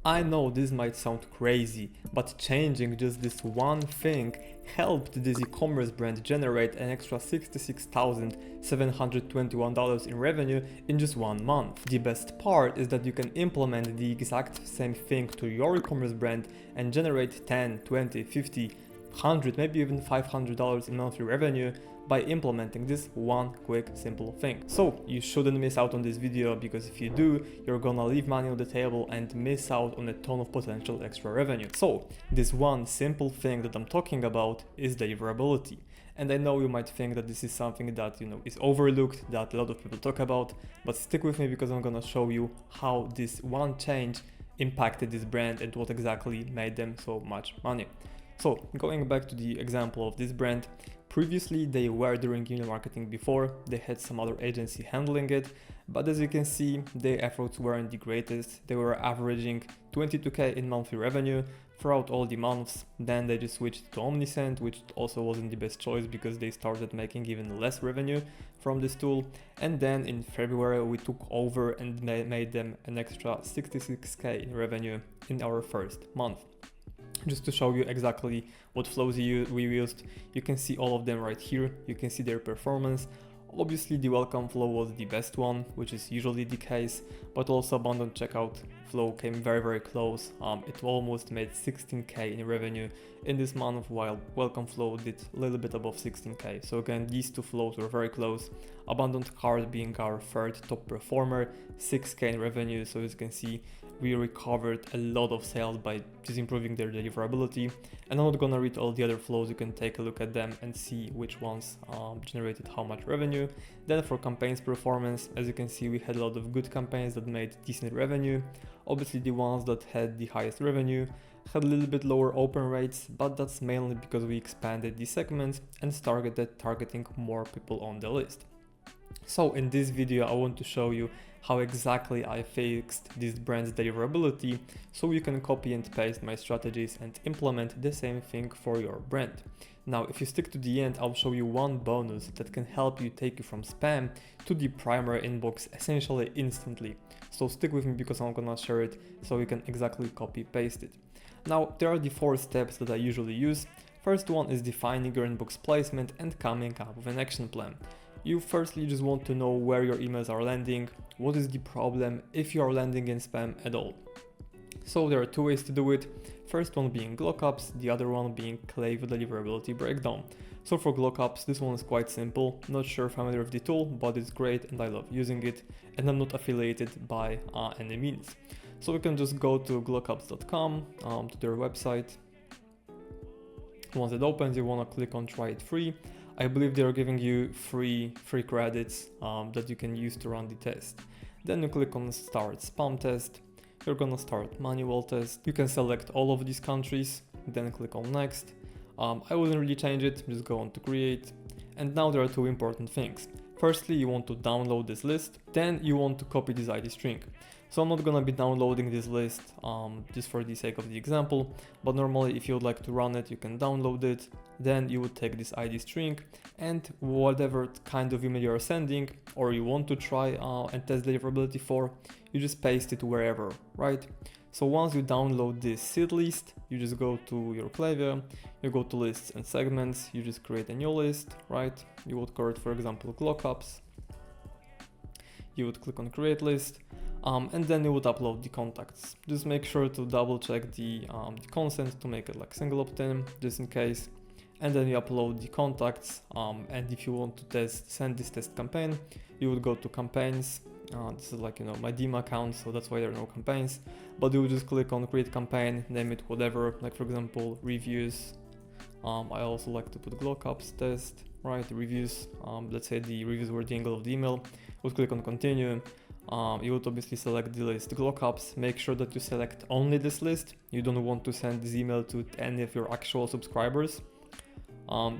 I know this might sound crazy, but changing just this one thing helped this e-commerce brand generate an extra $66,721 in revenue in just 1 month. The best part is that you can implement the exact same thing to your e-commerce brand and generate 10, 20, 50, 100, maybe even $500 in monthly revenue by implementing this one quick simple thing. So you shouldn't miss out on this video, because if you do, you're gonna leave money on the table and miss out on a ton of potential extra revenue. So this one simple thing that I'm talking about is deliverability. And I know you might think that this is something that is overlooked, that a lot of people talk about, but stick with me because I'm gonna show you how this one change impacted this brand and what exactly made them so much money. So going back to the example of this brand, previously they were doing email marketing before, they had some other agency handling it, but as you can see, their efforts weren't the greatest. They were averaging 22k in monthly revenue throughout all the months. Then they just switched to Omnisend, which also wasn't the best choice because they started making even less revenue from this tool. And then in February we took over and made them an extra 66k in revenue in our first month. Just to show you exactly what flows we used, you can see all of them right here. You can see their performance. Obviously the welcome flow was the best one, which is usually the case, but also abandoned checkout flow came very close. It almost made 16k in revenue in this month, while welcome flow did a little bit above 16k. So again, these two flows were very close. Abandoned cart being our third top performer, 6k in revenue. So as you can see, we recovered a lot of sales by just improving their deliverability. And I'm not gonna read all the other flows, you can take a look at them and see which ones generated how much revenue. Then for campaigns performance, as you can see, we had a lot of good campaigns that made decent revenue. Obviously the ones that had the highest revenue had a little bit lower open rates, but that's mainly because we expanded the segments and started targeting more people on the list. So in this video I want to show you how exactly I fixed this brand's deliverability, so you can copy and paste my strategies and implement the same thing for your brand. Now if you stick to the end, I'll show you one bonus that can help you take you from spam to the primary inbox essentially instantly. So stick with me because I'm gonna share it so you can exactly copy paste it. Now there are the 4 steps that I usually use. First one is defining your inbox placement and coming up with an action plan. You firstly just want to know where your emails are landing, what is the problem if you are landing in spam at all. So there are 2 ways to do it. First one being lookups, the other one being Clave deliverability breakdown. So for lookups, this one is quite simple. Not sure familiar with the tool, but it's great and I love using it, and I'm not affiliated by any means. So we can just go to lookups.com, to their website. Once it opens, you want to click on try it free. I believe they are giving you free credits that you can use to run the test. Then you click on start spam test. You're gonna start manual test. You can select all of these countries, then click on next. I wouldn't really change it, just go on to create. And now there are 2 important things. Firstly, you want to download this list, then you want to copy this ID string. So I'm not gonna be downloading this list just for the sake of the example, but normally if you would like to run it, you can download it. Then you would take this ID string and whatever kind of email you're sending or you want to try and test deliverability for, you just paste it wherever, right? So once you download this seed list, you just go to your Klaviyo, you go to lists and segments, you just create a new list, right? You would call it, for example, lookups. You would click on create list, and then you would upload the contacts. Just make sure to double check the consent to make it like single opt-in, just in case. And then you upload the contacts, and if you want to send this test campaign, you would go to campaigns. This is like my Dima account, so that's why there are no campaigns, but you would just click on create campaign, name it whatever, like for example reviews. I also like to put lookups test, right? Reviews, let's say the reviews were the angle of the email. You would click on continue. You would obviously select the list lookups. Make sure that you select only this list. You don't want to send this email to any of your actual subscribers.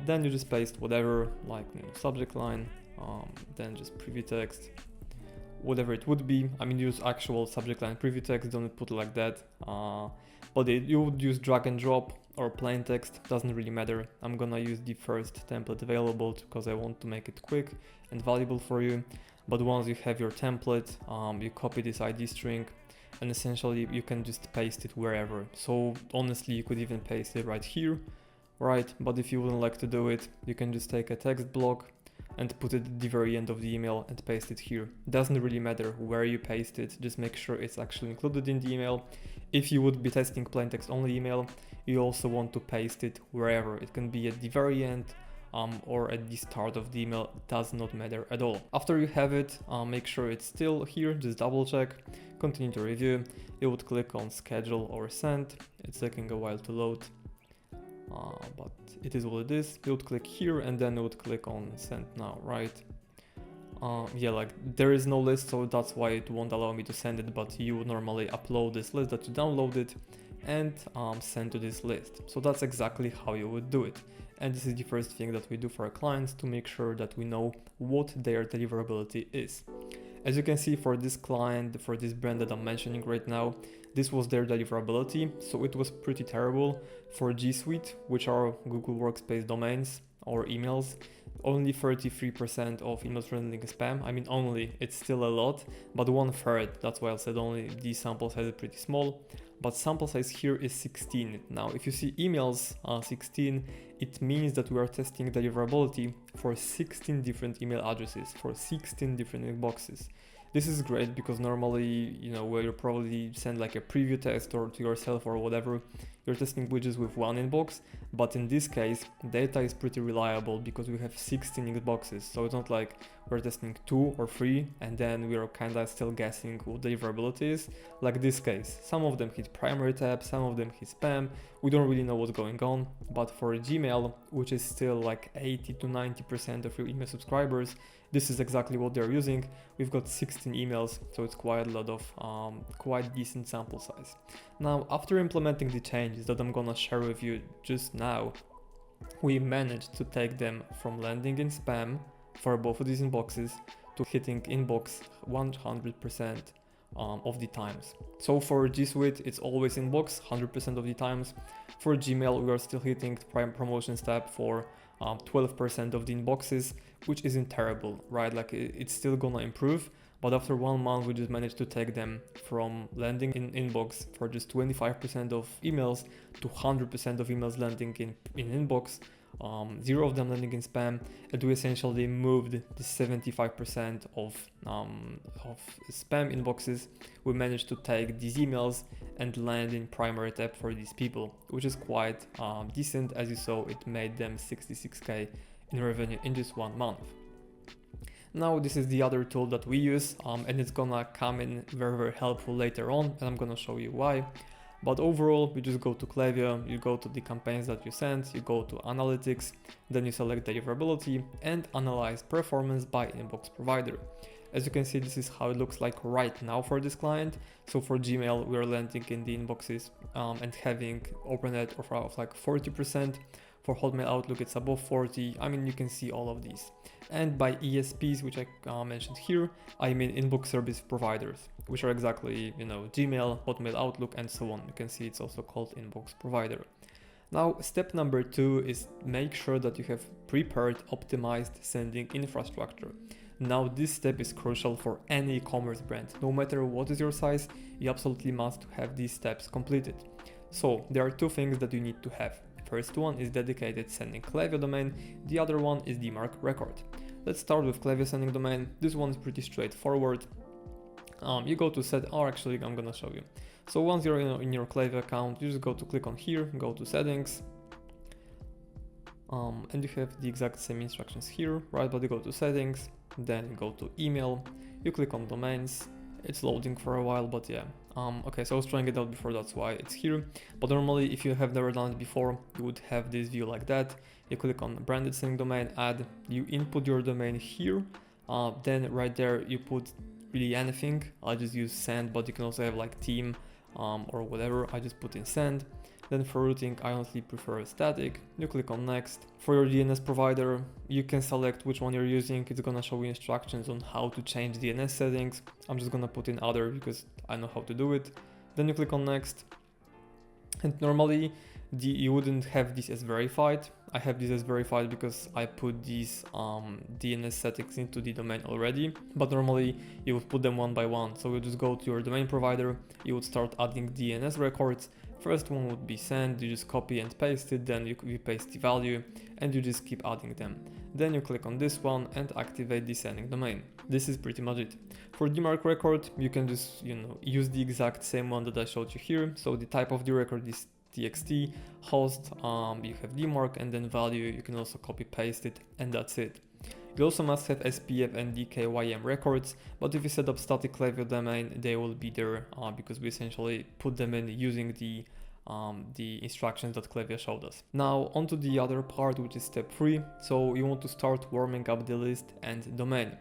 Then you just paste whatever, like subject line, then just preview text, whatever it would be. I mean, use actual subject line preview text, don't put it like that. But you would use drag and drop or plain text, doesn't really matter. I'm gonna use the first template available because I want to make it quick and valuable for you. But once you have your template, you copy this ID string and essentially you can just paste it wherever. So honestly, you could even paste it right here, right? But if you wouldn't like to do it, you can just take a text block and put it at the very end of the email and paste it here. Doesn't really matter where you paste it, just make sure it's actually included in the email. If you would be testing plain text only email, you also want to paste it wherever. It can be at the very end or at the start of the email, does not matter at all. After you have it, make sure it's still here, just double check, continue to review. You would click on schedule or send. It's taking a while to load, but it is what it is. You would click here and then you would click on send now, right? Yeah, like there is no list, so that's why it won't allow me to send it, but you would normally upload this list that you downloaded and send to this list. So that's exactly how you would do it. And this is the first thing that we do for our clients to make sure that we know what their deliverability is. As you can see, for this client, for this brand that I'm mentioning right now, this was their deliverability, so it was pretty terrible. For G Suite, which are Google Workspace domains or emails, only 33% of emails landing in spam. I mean, only, it's still a lot, but 1/3, that's why I said only. The sample size is pretty small, but sample size here is 16. Now, if you see emails 16, it means that we are testing deliverability for 16 different email addresses, for 16 different inboxes. This is great because normally, where you probably send like a preview test or to yourself or whatever, you're testing widgets with one inbox, but in this case, data is pretty reliable because we have 16 inboxes. So it's not like we're testing 2 or 3 and then we're kind of still guessing what deliverability is. Like this case, some of them hit primary tab, some of them hit spam. We don't really know what's going on, but for Gmail, which is still like 80 to 90% of your email subscribers, this is exactly what they're using. We've got 16 emails, so it's quite a lot of quite decent sample size. Now, after implementing the changes that I'm gonna share with you just now, we managed to take them from landing in spam for both of these inboxes to hitting inbox 100% of the times. So for G Suite, it's always inbox 100% of the times. For Gmail, we are still hitting prime promotions tab for 12% of the inboxes, which isn't terrible, right? Like it's still gonna improve, but after 1 month, we just managed to take them from landing in inbox for just 25% of emails to 100% of emails landing in inbox, 0 of them landing in spam, and we essentially moved the 75% of spam inboxes. We managed to take these emails and land in primary tab for these people, which is quite decent. As you saw, it made them 66K in revenue in just 1 month. Now this is the other tool that we use, and it's gonna come in very, very helpful later on, and I'm gonna show you why. But overall, you just go to Klaviyo, you go to the campaigns that you sent, you go to analytics, then you select deliverability and analyze performance by inbox provider. As you can see, this is how it looks like right now for this client. So for Gmail, we're landing in the inboxes and having open rate of like 40%. For Hotmail Outlook, it's above 40. I mean, you can see all of these. And by ESPs, which I mentioned here, I mean inbox service providers, which are exactly, Gmail, Hotmail Outlook, and so on. You can see it's also called inbox provider. Now, step number 2 is make sure that you have prepared, optimized sending infrastructure. Now, this step is crucial for any e-commerce brand. No matter what is your size, you absolutely must have these steps completed. So there are 2 things that you need to have. First one is dedicated sending Klaviyo domain, the other one is the mark record. Let's start with Klaviyo sending domain. This one is pretty straightforward. You go to set, or actually I'm gonna show you. So once you're in your Klaviyo account, you just go to click on here, go to settings, and you have the exact same instructions here, right? But you go to settings, then you go to email, you click on domains. It's loading for a while, but yeah. Okay, so I was trying it out before, that's why it's here. But normally, if you have never done it before, you would have this view like that. You click on branded sending domain, add, you input your domain here. Then right there, you put really anything. I just use send, but you can also have like team or whatever. I just put in send. Then for routing, I honestly prefer static. You click on next. For your DNS provider, you can select which one you're using. It's gonna show you instructions on how to change DNS settings. I'm just gonna put in other because I know how to do it. Then you click on next. And normally you wouldn't have this as verified. I have this as verified because I put these DNS settings into the domain already, but normally you would put them one by one. So you just go to your domain provider, you would start adding DNS records. First one would be send, you just copy and paste it, then you paste the value and you just keep adding them. Then you click on this one and activate the sending domain. This is pretty much it. For DMARC record, you can just use the exact same one that I showed you here. So the type of the record is txt, host, you have DMARC, and then value. You can also copy paste it, and that's it. You also must have SPF and DKYM records, but if you set up static Klaviyo domain, they will be there because we essentially put them in using the instructions that Klaviyo showed us. Now onto the other part, which is step 3. So you want to start warming up the list and domain.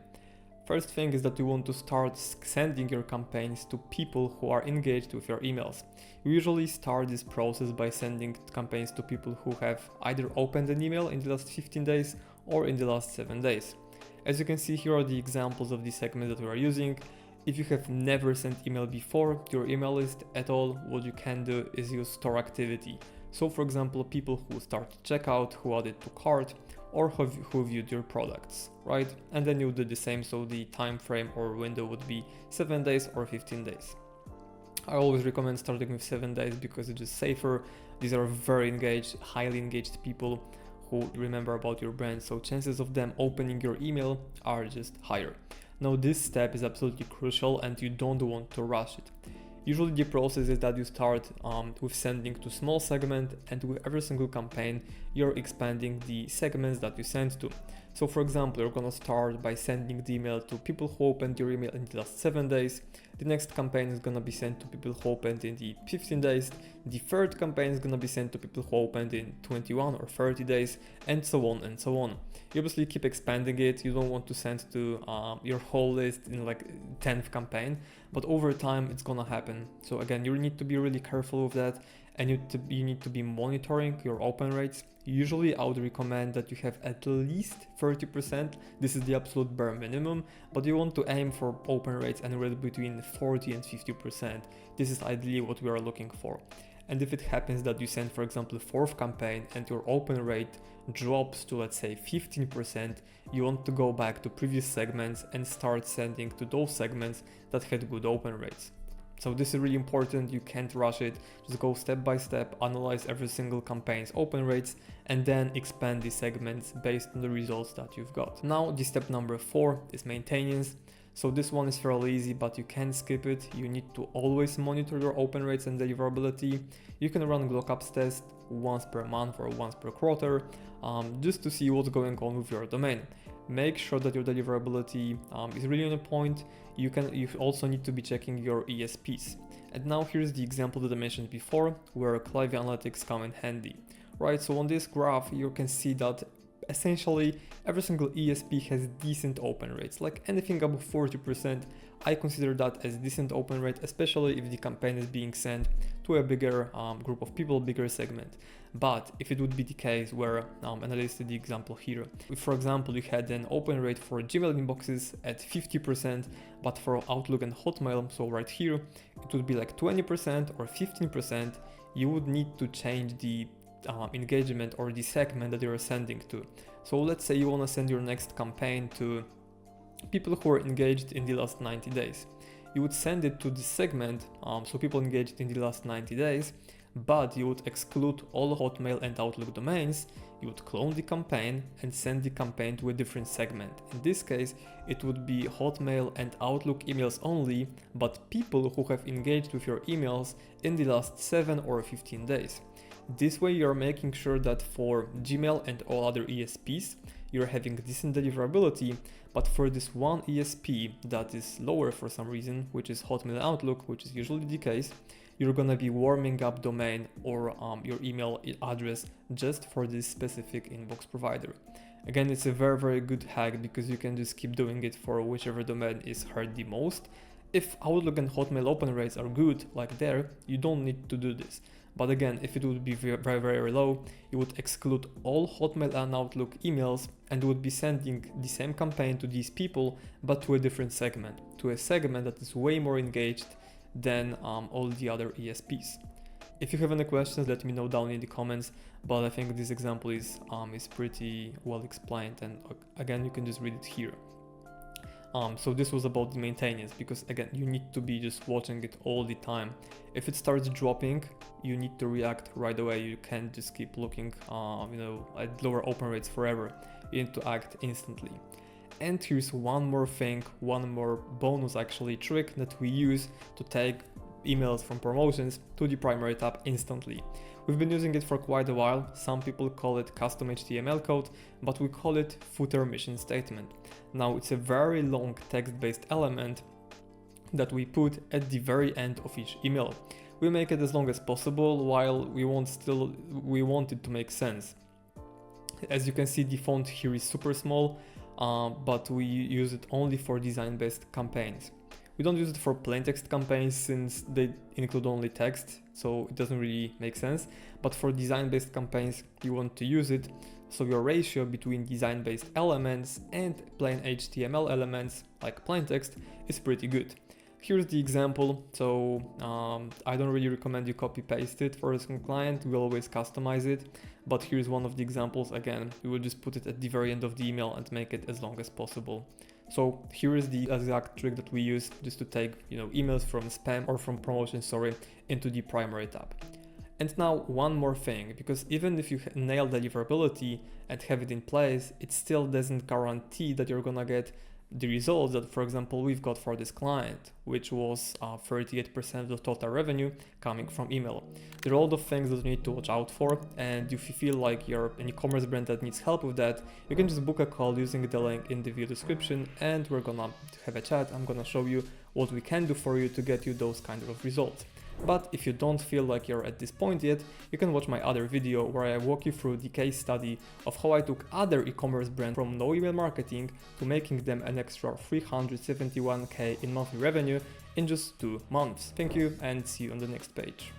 First thing is that you want to start sending your campaigns to people who are engaged with your emails. You usually start this process by sending campaigns to people who have either opened an email in the last 15 days or in the last 7 days. As you can see, here are the examples of the segments that we are using. If you have never sent email before to your email list at all, what you can do is use store activity. So for example, people who start checkout, who added to cart, or who viewed your products, right? And then you do the same, so the time frame or window would be 7 days or 15 days. I always recommend starting with 7 days because it's just safer. These are very engaged, highly engaged people who remember about your brand, so chances of them opening your email are just higher. Now this step is absolutely crucial and you don't want to rush it. Usually the process is that you start with sending to small segment, and with every single campaign you're expanding the segments that you send to. So for example, you're gonna start by sending the email to people who opened your email in the last 7 days. The next campaign is gonna be sent to people who opened in the 15 days. The third campaign is gonna be sent to people who opened in 21 or 30 days, and so on and so on. You obviously keep expanding it. You don't want to send to your whole list in like 10th campaign, but over time it's gonna happen. So again, you need to be really careful with that, and you need to be monitoring your open rates. Usually I would recommend that you have at least 30%. This is the absolute bare minimum, but you want to aim for open rates anywhere between 40 and 50%. This is ideally what we are looking for. And if it happens that you send, for example, a 4th campaign and your open rate drops to, let's say, 15%, you want to go back to previous segments and start sending to those segments that had good open rates. So this is really important. You can't rush it. Just go step by step, analyze every single campaign's open rates, and then expand the segments based on the results that you've got. Now, the step number 4 is maintenance. So this one is fairly easy, but you can skip it. You need to always monitor your open rates and deliverability. You can run lookups test once per month or once per quarter, just to see what's going on with your domain. Make sure that your deliverability is really on point. You also need to be checking your ESPs. And now here's the example that I mentioned before, where Klaviyo Analytics come in handy, right? So on this graph, you can see that essentially every single ESP has decent open rates, like anything above 40%. I consider that as decent open rate, especially if the campaign is being sent to a bigger group of people, bigger segment. But if it would be the case where, and I listed the example here, if for example you had an open rate for Gmail inboxes at 50%, but for Outlook and Hotmail, so right here, it would be like 20% or 15%, you would need to change the engagement or the segment that you're sending to. So let's say you want to send your next campaign to people who are engaged in the last 90 days. You would send it to the segment, so people engaged in the last 90 days, but you would exclude all Hotmail and Outlook domains. You would clone the campaign and send the campaign to a different segment. In this case, it would be Hotmail and Outlook emails only, but people who have engaged with your emails in the last 7 or 15 days. This way you're making sure that for Gmail and all other ESPs, you're having decent deliverability, but for this one ESP that is lower for some reason, which is Hotmail and Outlook, which is usually the case, you're gonna be warming up domain or your email address just for this specific inbox provider. Again, it's a very, very good hack because you can just keep doing it for whichever domain is hurt the most. If Outlook and Hotmail open rates are good, like there, you don't need to do this. But again, if it would be very, very low, you would exclude all Hotmail and Outlook emails and would be sending the same campaign to these people, but to a different segment, to a segment that is way more engaged than all the other ESPs. If you have any questions, let me know down in the comments, but I think this example is pretty well explained, and again, you can just read it here. So this was about the maintenance, because again, you need to be just watching it all the time. If it starts dropping, you need to react right away. You can't just keep looking at lower open rates forever. You need to act instantly. And here's one more thing, one more bonus actually trick that we use to take emails from promotions to the primary tab instantly. We've been using it for quite a while. Some people call it custom HTML code, but we call it footer mission statement. Now it's a very long text-based element that we put at the very end of each email. We make it as long as possible while we want it to make sense. As you can see, the font here is super small, but we use it only for design-based campaigns. We don't use it for plain text campaigns since they include only text, so it doesn't really make sense. But for design-based campaigns, you want to use it, so your ratio between design-based elements and plain HTML elements, like plain text, is pretty good. Here's the example. So I don't really recommend you copy-paste it for a single client. We always customize it. But here's one of the examples. Again, we will just put it at the very end of the email and make it as long as possible. So here is the exact trick that we use just to take emails from spam or from promotion, into the primary tab. And now one more thing, because even if you nail deliverability and have it in place, it still doesn't guarantee that you're gonna get the results that, for example, we've got for this client, which was 38% of the total revenue coming from email. There are a lot of things that you need to watch out for, and if you feel like you're an e-commerce brand that needs help with that, you can just book a call using the link in the video description, and we're gonna have a chat. I'm gonna show you what we can do for you to get you those kind of results. But if you don't feel like you're at this point yet, you can watch my other video where I walk you through the case study of how I took other e-commerce brands from no email marketing to making them an extra 371k in monthly revenue in just 2 months. Thank you, and see you on the next page.